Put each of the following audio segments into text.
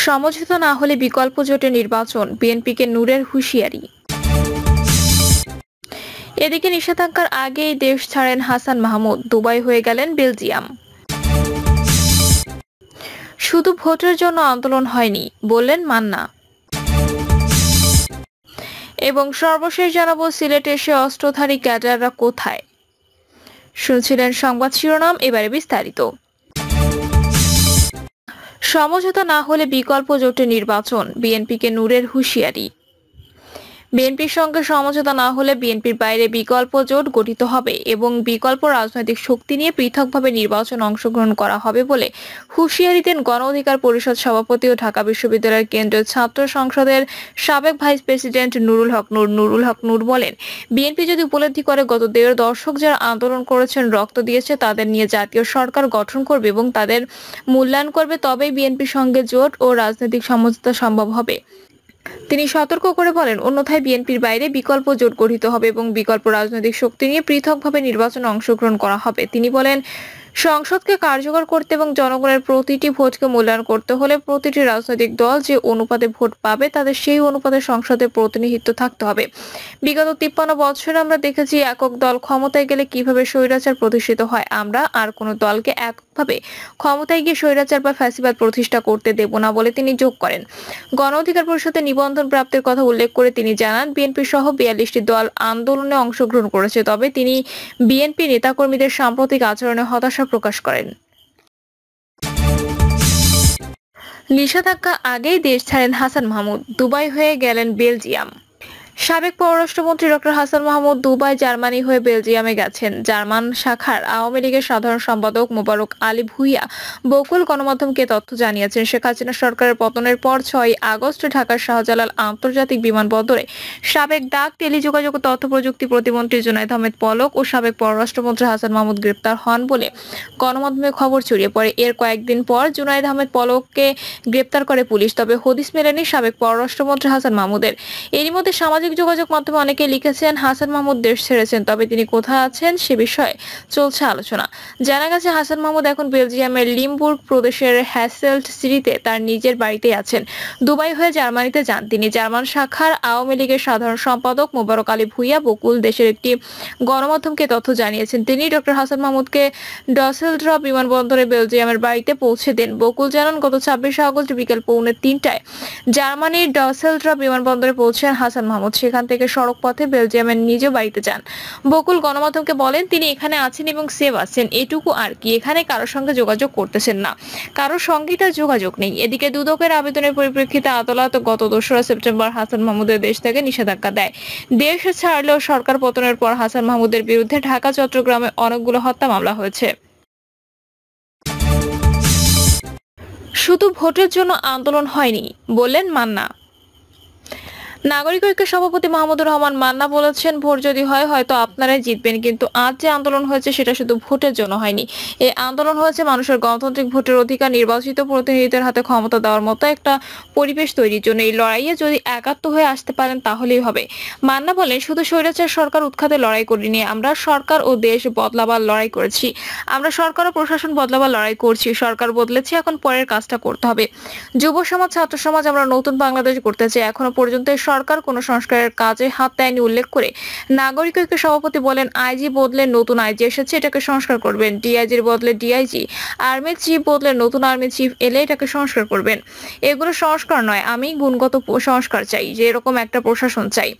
সমঝোতা না হলে বিকল্প জোটে নির্বাচন, বিএনপিকে নূরের হুঁশিয়ারি। এদিকে নিষেধাজ্ঞার আগেই দেশ ছাড়েন হাসান মাহমুদ, দুবাই হয়ে গেলেন বেলজিয়াম। শুধু ভোটের জন্য আন্দোলন হয়নি বললেন মান্না। এবং সর্বশেষ জানাবো সিলেটে এসে অস্ত্রধারী ক্যাডাররা কোথায়। শুনছিলেন সংবাদ শিরোনাম, এবারে বিস্তারিত। সমঝোতা না হলে বিকল্প জোটে নির্বাচন, বিএনপিকে নূরের হুঁশিয়ারি। বিএনপির সঙ্গে সমঝোতা না হলে বিএনপির বাইরে বিকল্প জোট গঠিত হবে এবং বিকল্প রাজনৈতিক শক্তি নিয়ে পৃথকভাবে নির্বাচনে অংশগ্রহণ করা হবে বলে হুঁশিয়ারি দেন গণ অধিকার পরিষদ সভাপতি ও ঢাকা বিশ্ববিদ্যালয়ের কেন্দ্রীয় ছাত্র সংসদের সাবেক ভাইস প্রেসিডেন্ট নুরুল হক নূর বলেন, বিএনপি যদি উপলব্ধি করে গত 1.5 দশক যারা আন্দোলন করেছেন, রক্ত দিয়েছে, তাদের নিয়ে জাতীয় সরকার গঠন করবে এবং তাদের মূল্যায়ন করবে, তবেই বিএনপির সঙ্গে জোট ও রাজনৈতিক সমঝোতা সম্ভব হবে। তিনি সতর্ক করে বলেন, অন্যথায় বিএনপির বাইরে বিকল্প জোট গঠিত হবে এবং বিকল্প রাজনৈতিক শক্তি নিয়ে পৃথকভাবে নির্বাচনে অংশগ্রহণ করা হবে। তিনি বলেন, সংসদকে কার্যকর করতে এবং জনগণের প্রতিটি ভোটকে মূল্যায়ন করতে হলে প্রতিটি রাজনৈতিক দল যে অনুপাতে ভোট পাবে তাদের সেই অনুপাতে সংসদে প্রতিনিধিত্ব থাকতে হবে। বিগত 53 বছরে আমরা দেখেছি একক দল ক্ষমতায় গেলে কিভাবে স্বৈরাচার প্রতিষ্ঠিত হয়। আমরা আর কোনো দলকে এককভাবে ক্ষমতায় গিয়ে স্বৈরাচার বা ফ্যাসিবাদ প্রতিষ্ঠা করতে দেব না বলে তিনি যোগ করেন। গণ অধিকার পরিষদের নিবন্ধন প্রাপ্তির কথা উল্লেখ করে তিনি জানান, বিএনপি সহ 42টি দল আন্দোলনে অংশগ্রহণ করেছে, তবে তিনি বিএনপি নেতাকর্মীদের সাম্প্রতিক আচরণে হতাশা প্রকাশ করেন। নিষেধাজ্ঞা আগেই দেশ ছাড়েন হাসান মাহমুদ, দুবাই হয়ে গেলেন বেলজিয়াম। সাবেক পররাষ্ট্রমন্ত্রী doctor Hasan Mahmud Dubai, Germany হয়ে বেলজিয়ামে গেছেন। জার্মান শাখার আওয়ামী লীগের সাধারণ সম্পাদক মোবারক আলী ভূঁইয়া বকুল গণমাধ্যমকে তথ্য জানিয়েছেন, শেখ হাসিনা সরকারের পতনের পর 6 আগস্ট ঢাকার শাহজালাল আন্তর্জাতিক বিমানবন্দরে সাবেক ডাক, টেলিযোগাযোগ ও তথ্য প্রযুক্তি প্রতিমন্ত্রী জুনায়েদ আহমেদ পলক ও সাবেক পররাষ্ট্রমন্ত্রী হাসান মাহমুদ গ্রেপ্তার হন বলে গণমাধ্যমে খবর ছড়িয়ে পড়ে। এর কয়েকদিন পর জুনায়েদ আহমেদ পলককে গ্রেপ্তার করে পুলিশ, তবে হদিস মেলেনি সাবেক পররাষ্ট্রমন্ত্রী হাসান মাহমুদের। এরই মধ্যে সামাজিক যোগাযোগ মাধ্যমে অনেকে লিখেছেন, হাসান মাহমুদ দেশ ছেড়েছেন, তবে তিনি কোথায় আছেন সে বিষয়ে চলছে আলোচনা। জানা গেছে, হাসান মাহমুদ এখন বেলজিয়ামের লিমবুর্গ প্রদেশের হ্যাসেল্ট সিটিতে তার নিজের বাড়িতেই আছেন। দুবাই হয়ে জার্মানিতে যান তিনি। জার্মান শাখার আওয়ামী লীগের সাধারণ সম্পাদক মোবারক আলী ভূঁইয়া বকুল দেশের একটি গণমাধ্যমকে তথ্য জানিয়েছেন, তিনি ডক্টর হাসান মাহমুদকে ডসেলড্রফ বিমানবন্দরে বেলজিয়ামের বাড়িতে পৌঁছে দেন। বকুল জানান, গত 26 আগস্ট বিকেল 2:45টায় জার্মানির ডসেলড্রফ বিমানবন্দরে পৌঁছেন হাসান মাহমুদ। সেখান থেকে সড়ক পথে বেলজিয়ামের নিজ বাড়িতে যান। বকুল গণমাধ্যমকে বলেন, তিনি এখানে আছেন এবং সেভ আছেন, এটুকু আর কি। এখানে কারোর সঙ্গে যোগাযোগ করতেছেন না, কারোর সঙ্গে তার যোগাযোগ নেই। এদিকে দুদকের আবেদনের পরিপ্রেক্ষিতে আদালত গত 2 সেপ্টেম্বর হাসান মাহমুদের দেশ থেকে নিষেধাজ্ঞা দেয়। দেশ ছাড়লেও সরকার পতনের পর হাসান মাহমুদের বিরুদ্ধে ঢাকা, চট্টগ্রামে অনেকগুলো হত্যা মামলা হয়েছে। শুধু ভোটের জন্য আন্দোলন হয়নি বললেন মান্না। নাগরিক ঐক্যের সভাপতি মাহমুদুর রহমান মান্না বলেছেন, ভোট যদি হয় হয়তো আপনারাই জিতবেন, কিন্তু আজ যে আন্দোলন হয়েছে সেটা শুধু ভোটের জন্য হয়নি। এই আন্দোলন হয়েছে মানুষের গণতান্ত্রিক ভোটের অধিকার, নির্বাচিত প্রতিনিধিদের হাতে ক্ষমতা দেওয়ার মতো একটা পরিবেশ তৈরির জন্য। এই লড়াইয়ে যদি একাত্ম হয়ে আসতে পারেন তাহলেই হবে। মান্না বলেন, শুধু স্বৈরাচার সরকার উৎখাতে লড়াই করিনি, আমরা সরকার ও দেশ বদলাবার লড়াই করেছি। আমরা সরকার ও প্রশাসন বদলাবার লড়াই করছি। সরকার বদলেছে, এখন পরের কাজটা করতে হবে। যুব সমাজ, ছাত্র সমাজ, আমরা নতুন বাংলাদেশ করতে চাই। এখনো পর্যন্ত সরকার কোন সংস্কারের কাজে হাত দেয়নি উল্লেখ করে নাগরিক ঐক্যের সভাপতি বলেন, আইজি বদলে নতুন আইজি এসেছে, এটাকে সংস্কার করবেন। ডিআইজির বদলে ডিআইজি, আর্মি চিফ বদলে নতুন আর্মি চিফ এলে এটাকে সংস্কার করবেন। এগুলো সংস্কার নয়, আমি গুণগত সংস্কার চাই, যে এরকম একটা প্রশাসন চাই,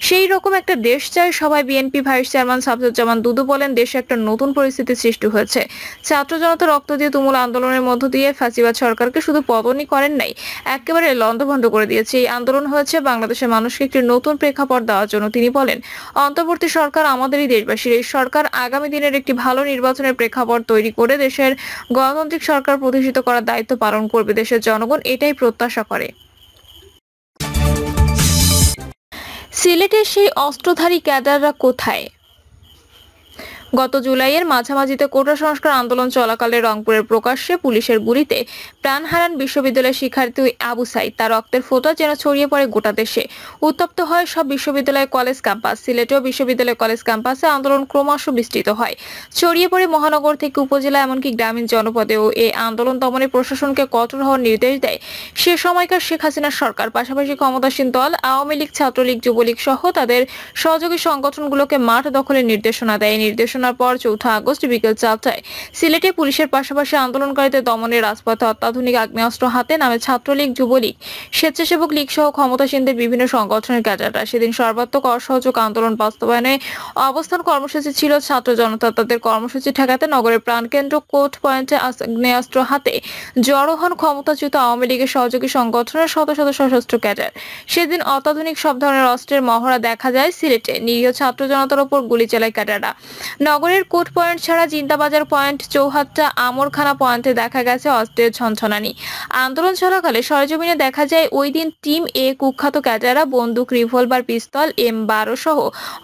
সেই রকম একটা দেশ চাই সবাই। বিএনপি ভাইস চেয়ারম্যান শামসুজ্জামান দুদু বলেন, দেশে একটা নতুন পরিস্থিতি সৃষ্টি হয়েছে। ছাত্র জনতা রক্ত দিয়ে তুমুল আন্দোলনের মধ্য দিয়ে ফ্যাসিবাদ সরকারকে শুধু পতনই করেন নাই, একেবারে লন্ডভন্ড করে দিয়েছে। এই আন্দোলন হয়েছে বাংলাদেশের মানুষকে একটি নতুন প্রেক্ষাপট দেওয়ার জন্য। তিনি বলেন, অন্তর্বর্তী সরকার আমাদেরই দেশবাসীর। এই সরকার আগামী দিনের একটি ভালো নির্বাচনের প্রেক্ষাপট তৈরি করে দেশের গণতান্ত্রিক সরকার প্রতিষ্ঠিত করার দায়িত্ব পালন করবে। দেশের জনগণ এটাই প্রত্যাশা করে। সিলেটের সেই অস্ত্রধারী ক্যাডাররা কোথায়? গত জুলাইয়ের মাঝামাঝিতে কোটা সংস্কার আন্দোলন চলাকালে রংপুরের প্রকাশ্যে পুলিশের গুলিতে প্রাণ হারান বিশ্ববিদ্যালয়ের শিক্ষার্থী আবু সাইদ। তার রক্তের ফোঁটা যেন ছড়িয়ে পড়ে গোটা দেশে। উত্তপ্ত হয় সব বিশ্ববিদ্যালয় কলেজ ক্যাম্পাস। সিলেটেও বিশ্ববিদ্যালয় কলেজ ক্যাম্পাসে আন্দোলন ক্রমশ বিস্তৃত হয়, ছড়িয়ে পড়ে মহানগর থেকে উপজেলা এমনকি গ্রামীণ জনপদেও। এই আন্দোলন দমনে প্রশাসনকে কঠোর হওয়ার নির্দেশ দেয় সে সময়কার শেখ হাসিনার সরকার। পাশাপাশি ক্ষমতাসীন দল আওয়ামী লীগ, ছাত্রলীগ, যুবলীগ সহ তাদের সহযোগী সংগঠনগুলোকে মাঠ দখলের নির্দেশনা দেয়। নির্দেশনার পর 4 আগস্ট বিকেল 4টায় সিলেটে পুলিশের পাশাপাশি আন্দোলনকারীদের দমনে রাজপথে অত্যাধুনিক আগ্নেয়াস্ত্র হাতে নামে ছাত্রলীগ, যুবলীগ, স্বেচ্ছাসেবক লীগ সহ ক্ষমতাসীনদের বিভিন্ন সংগঠনের ক্যাডাররা। সেদিন সর্বাত্মক অসহযোগ আন্দোলন বাস্তবায়নে অবস্থান কর্মসূচি ছিল ছাত্র জনতা। তাদের কর্মসূচি ঠেকাতে নগরের প্রাণকেন্দ্র কোর্ট পয়েন্টে আগ্নেয়াস্ত্র হাতে জড়ো হন ক্ষমতাচ্যুত আওয়ামী লীগের সহযোগী সংগঠনের শত শত সশস্ত্র ক্যাডার। সেদিন অত্যাধুনিক সব ধরনের অস্ত্রের মহড়া দেখা যায় সিলেটে। নিরীহ ছাত্র জনতার ওপর গুলি চালায় ক্যাডাররা। নগরের কোর্ট পয়েন্ট ছাড়া জিন্দাবাজার পয়েন্ট, চৌহাট্টা, আমরখানা পয়েন্টে দেখা গেছে অস্ত্রের ছনছনানি। আন্দোলন চলাকালে সরেজমিনে দেখা যায় ওই দিন টিম এ কুখ্যাত ক্যাডাররা বন্দুক, রিভলভার, পিস্তল, M12 সহ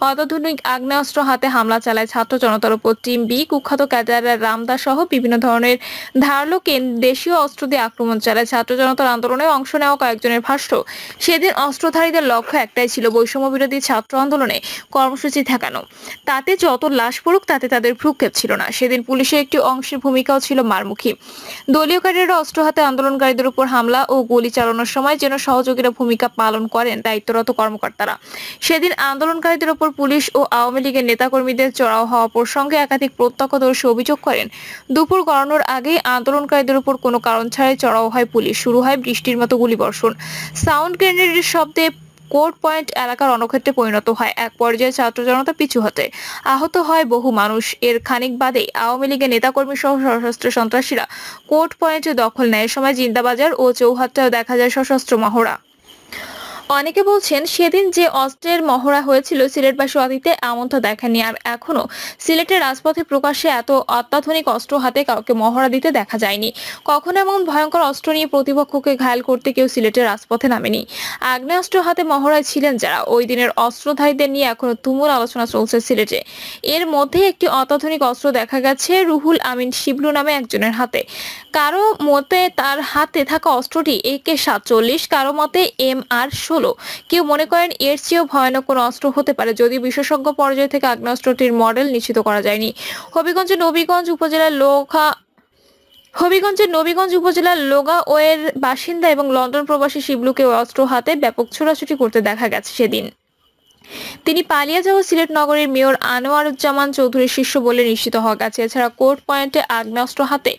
অত্যাধুনিক আগ্নেয়াস্ত্র হাতে হামলা চালায় ছাত্র জনতার উপর। টিম বি কুখ্যাত ক্যাডাররা রামদা সহ বিভিন্ন ধরনের ধারালো দেশীয় অস্ত্র দিয়ে আক্রমণ চালায়। ছাত্র জনতার আন্দোলনে অংশ নেওয়া কয়েকজনের ভাষ্য, সেদিন অস্ত্রধারীদের লক্ষ্য একটাই ছিল, বৈষম্য বিরোধী ছাত্র আন্দোলনে কর্মসূচি ঠেকানো। তাতে যত লাশ পড়ুক তাতে তাদের ভ্রুক্ষেপ ছিল না। সেদিন পুলিশের একটি অংশের ভূমিকাও ছিল মারমুখী। দলীয় ক্যাডাররা অস্ত্র হাতে আন্দোলনকারীদের উপর হামলা ও গুলি চালানোর সময় যেন সহযোগীরা ভূমিকা পালন করেন দায়িত্বরত কর্মকর্তারা। সেদিন আন্দোলনকারীদের উপর পুলিশ ও আওয়ামী লীগের নেতাকর্মীদের চড়াও হওয়া প্রসঙ্গে একাধিক প্রত্যক্ষদর্শী অভিযোগ করেন, দুপুর গড়ানোর আগেই আন্দোলনকারীদের উপর কোনো কারণ ছাড়াই চড়াও হয় পুলিশ। শুরু হয় বৃষ্টির মতো গুলিবর্ষণ। সাউন্ড গ্রেনেডের শব্দে কোর্ট পয়েন্ট এলাকা রণক্ষেত্রে পরিণত হয়। এক পর্যায়ে ছাত্র জনতা পিছু হটে, আহত হয় বহু মানুষ। এর খানিক বাদে আওয়ামী লীগের নেতাকর্মী সহ সশস্ত্র সন্ত্রাসীরা কোর্ট পয়েন্টে দখল নেয়। সময় জিন্দাবাজার ও চৌহাট্টায় দেখা যায় সশস্ত্র মহড়া। অনেকে বলছেন সেদিন যে অস্ত্রের মহড়া হয়েছিল সিলেটবাসী অতীতে এমনটা দেখেনি, আর এখনো সিলেটের রাজপথে প্রকাশ্যে এত অত্যাধুনিক অস্ত্র হাতে কাউকে মহড়া দিতে দেখা যায়নি। কখনো এমন ভয়ঙ্কর অস্ত্র নিয়ে প্রতিপক্ষকে ঘায়েল করতে কেউ সিলেটের রাজপথে নামেনি। আগ্নেয়াস্ত্র হাতে মহড়ায় ছিলেন যারা, ওই দিনের অস্ত্রধারীদের নিয়ে এখনো তুমুল আলোচনা চলছে সিলেটে। এর মধ্যে একটি অত্যাধুনিক অস্ত্র দেখা গেছে রুহুল আমিন শিবলু নামে একজনের হাতে। কারো মতে তার হাতে থাকা অস্ত্রটি AK-47, কারো মতে MR-16। কেউ মনে করেন এর চেয়েও ভয়ানক কোনো অস্ত্র হতে পারে, যদিও বিশেষজ্ঞ পর্যায় থেকে আগ্নেয়াস্ত্রটির মডেল নিশ্চিত করা যায়নি। হবিগঞ্জের নবীগঞ্জ উপজেলার লোগাওয়ের বাসিন্দা এবং লন্ডন প্রবাসী শিবলুকে ওই অস্ত্র হাতে ব্যাপক ছোটাছুটি করতে দেখা গেছে সেদিন। তিনি পালিয়ে যাওয়া সিলেট নগরীর মেয়র আনোয়ারুজ্জামান চৌধুরীর শিষ্য বলে নিশ্চিত হওয়া গেছে। এছাড়া কোর্ট পয়েন্টে আগ্নেয়াস্ত্র হাতে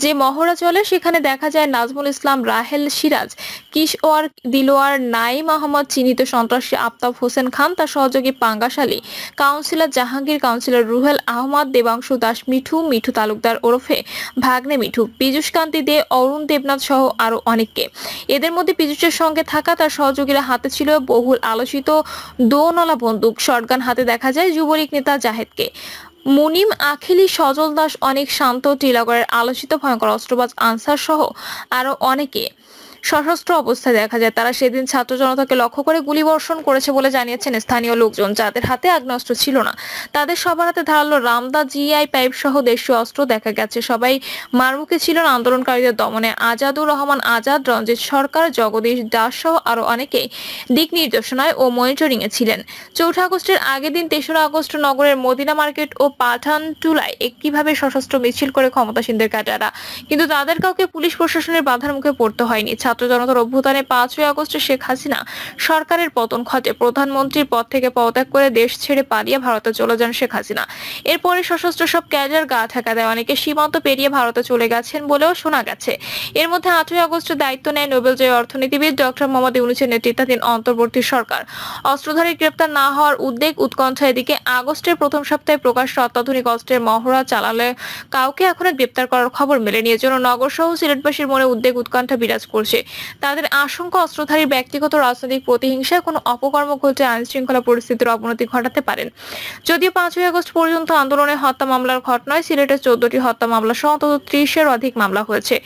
যে মহড়া চলে সেখানে দেখা যায় নাজমুল ইসলাম, রাহেল, সিরাজ, কিশোর, দিলোয়ার, নাইম আহমদ, চিহ্নিত সন্ত্রাসী আফতাব হোসেন খান, তার সহযোগী পাঙ্গাস আলী, কাউন্সিলর জাহাঙ্গীর, কাউন্সিলর রুহেল আহমদ, দেবাংশু দাস, মিঠু তালুকদার ওরফে ভাগ্নে মিঠু, পীযূষ কান্তি দে, অরুণ দেবনাথ সহ আরো অনেককে। এদের মধ্যে পীযূষের সঙ্গে থাকা তার সহযোগীরা হাতে ছিল বহুল আলোচিত দোনলা বন্দুক। শটগান হাতে দেখা যায় যুবলীগ নেতা জাহেদকে। মুনিম, আখিলি, সজল দাস, অনেক, শান্ত, টিলাগড়ের আলোচিত ভয়ঙ্কর অস্ত্রবাজ আনসার সহ আরো অনেকে সশস্ত্র অবস্থায় দেখা যায়। তারা সেদিন ছাত্র জনতাকে লক্ষ্য করে গুলিবর্ষণ করেছে বলে জানিয়েছেন স্থানীয় লোকজন। যাদের হাতে আগ্নেয়াস্ত্র ছিল না তাদের সবার হাতে ধারালো রামদা, GI পাইপ সহ দেশীয় অস্ত্র দেখা গেছে। সবাই মারমুখী ছিলেন আন্দোলনকারীদের দমনে। আজাদুর রহমান আজাদ, রঞ্জিত সরকার, জগদীশ দাস সহ আরো অনেকে দিক নির্দেশনায় ও মনিটরিং এ ছিলেন। 4 আগস্টের আগের দিন 3রা আগস্ট নগরের মদিনা মার্কেট ও পাঠানটুলায় একইভাবে সশস্ত্র মিছিল করে ক্ষমতাসীনদের ক্যাডাররা, কিন্তু তাদের কাউকে পুলিশ প্রশাসনের বাধার মুখে পড়তে হয়নি। ছাত্র জনতার অভ্যুত্থানে 5ই আগস্ট শেখ হাসিনা সরকারের পতন ঘটে। প্রধানমন্ত্রীর পদ থেকে পদত্যাগ করে দেশ ছেড়ে পালিয়ে ভারতে চলে যান শেখ হাসিনা। এরপরে সশস্ত্র সব ক্যাডার গা ঠেকা দেয়। অনেকে সীমান্ত পেরিয়ে ভারতে চলে গেছেন বলেও শোনা গেছে। এর মধ্যে 8ই আগস্ট দায়িত্ব নেয় নোবেলজয়ী অর্থনীতিবিদ ডক্টর মোহাম্মদ ইউনূসের নেতৃত্বাধীন অন্তর্বর্তী সরকার। অস্ত্রধারী গ্রেপ্তার না হওয়ার উদ্বেগ, উৎকণ্ঠা। এদিকে আগস্টের প্রথম সপ্তাহে প্রকাশ্যে অত্যাধুনিক অস্ত্রের মহড়া চালালে কাউকে এখনো গ্রেপ্তার করার খবর মেলেনি। এজন্য নগর সহ সিলেটবাসীর মনে উদ্বেগ, উৎকণ্ঠা বিরাজ করছে। তাদের আশঙ্কা অস্ত্রধারী ব্যক্তিগত রাজনৈতিক প্রতিহিংসায় কোনো অপকর্ম ঘটে আইন শৃঙ্খলা পরিস্থিতির অবনতি ঘটাতে পারেন। যদিও 5ই আগস্ট পর্যন্ত আন্দোলনে হত্যা মামলার ঘটনায় সিলেটে 14টি হত্যা মামলা সহ অন্তত 30-এর অধিক মামলা হয়েছে।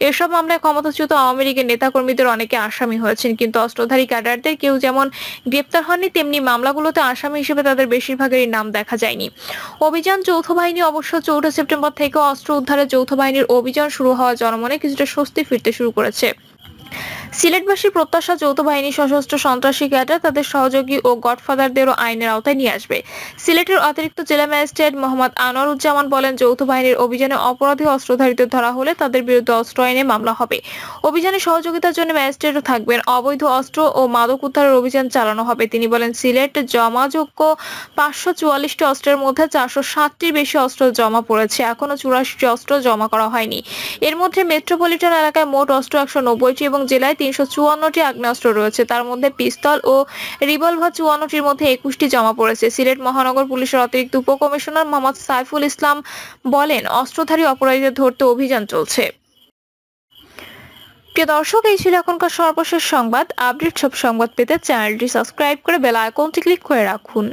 এসব মামলায় ক্ষমতাচ্যুত আওয়ামী লীগের নেতাকর্মীদের অনেকে আসামি হয়েছেন, কিন্তু অস্ত্রধারী ক্যাডারদের কেউ যেমন গ্রেপ্তার হননি, তেমনি মামলাগুলোতে আসামি হিসেবে তাদের বেশিরভাগেরই নাম দেখা যায়নি। অভিযান যৌথ বাহিনী অবশ্য 4 সেপ্টেম্বর থেকে অস্ত্র উদ্ধারে যৌথ বাহিনীর অভিযান শুরু হওয়া জনমনে কিছুটা স্বস্তি ফিরতে শুরু করেছে। সিলেটবাসীর প্রত্যাশা, যৌথ বাহিনী সশস্ত্র সন্ত্রাসী ক্যাডার তাদের সহযোগী ও গডফাদারদেরও আইনের আওতায় নিয়ে আসবে। সিলেটের অতিরিক্ত জেলা ম্যাজিস্ট্রেট মোহাম্মদ আনোয়ারুজ্জামান বলেন, যৌথ বাহিনীর অভিযানে অপরাধী অস্ত্রধারীদের ধরা হলে তাদের বিরুদ্ধে অস্ত্র আইনে মামলা হবে। অভিযানে সহযোগিতার জন্য ম্যাজিস্ট্রেটও থাকবেন। অবৈধ অস্ত্র ও মাদক উদ্ধারের অভিযান চালানো হবে। তিনি বলেন, সিলেট জমাযোগ্য 544টি অস্ত্রের মধ্যে 460টির বেশি অস্ত্র জমা পড়েছে। এখনো 84টি অস্ত্র জমা করা হয়নি। এর মধ্যে মেট্রোপলিটন এলাকায় মোট অস্ত্র 190টি এবং জেলায় 354টি আগ্নেয়াস্ত্র রয়েছে। তার মধ্যে পিস্তল ও রিভলভার 54টির মধ্যে 21টি জমা পড়েছে। সিলেট মহানগর পুলিশের অতিরিক্ত উপকমিশনার মোহাম্মদ সাইফুল ইসলাম বলেন, অস্ত্রধারী অপরাধীদের ধরতে অভিযান চলছে। প্রিয় দর্শক, এই ছিল এখনকার সর্বশেষ সংবাদ। আপডেট সব সংবাদ পেতে চ্যানেলটি সাবস্ক্রাইব করে বেল আইকনটি ক্লিক করে রাখুন।